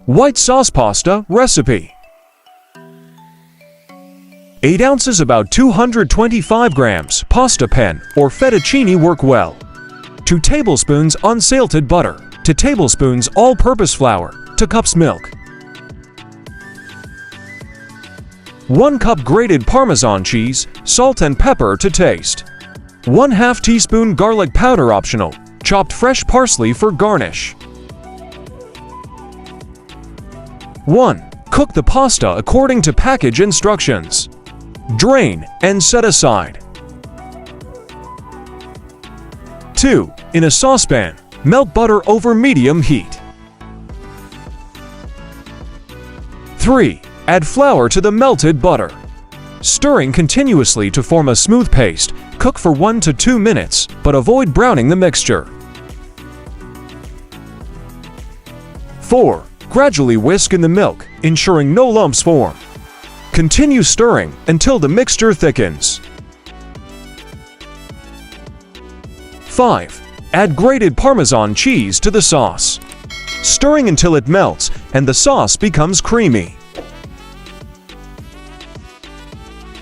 White sauce pasta recipe. 8 ounces about 225 grams pasta pen or fettuccine work well. 2 tablespoons unsalted butter, 2 tablespoons all-purpose flour, 2 cups milk. 1 cup grated Parmesan cheese, salt and pepper to taste. 1/2 teaspoon garlic powder optional, chopped fresh parsley for garnish. 1. Cook the pasta according to package instructions. Drain and set aside. 2. In a saucepan, melt butter over medium heat. 3. Add flour to the melted butter. Stirring continuously to form a smooth paste, cook for 1 to 2 minutes, but avoid browning the mixture. 4. Gradually whisk in the milk, ensuring no lumps form. Continue stirring until the mixture thickens. 5. Add grated Parmesan cheese to the sauce. Stirring until it melts and the sauce becomes creamy.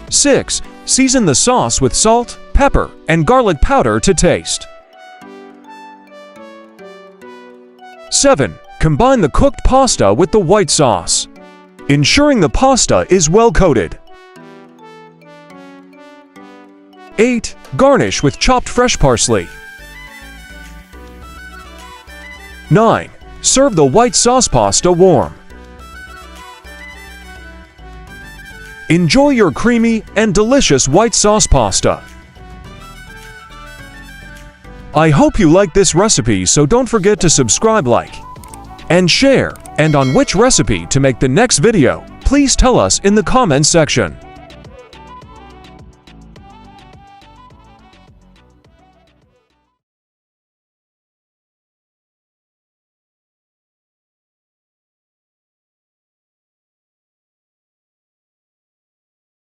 6. Season the sauce with salt, pepper, and garlic powder to taste. 7. Combine the cooked pasta with the white sauce, ensuring the pasta is well coated. 8. Garnish with chopped fresh parsley. 9. Serve the white sauce pasta warm. Enjoy your creamy and delicious white sauce pasta. I hope you like this recipe, so don't forget to subscribe, like, and share. And on which recipe to make the next video, please tell us in the comments section.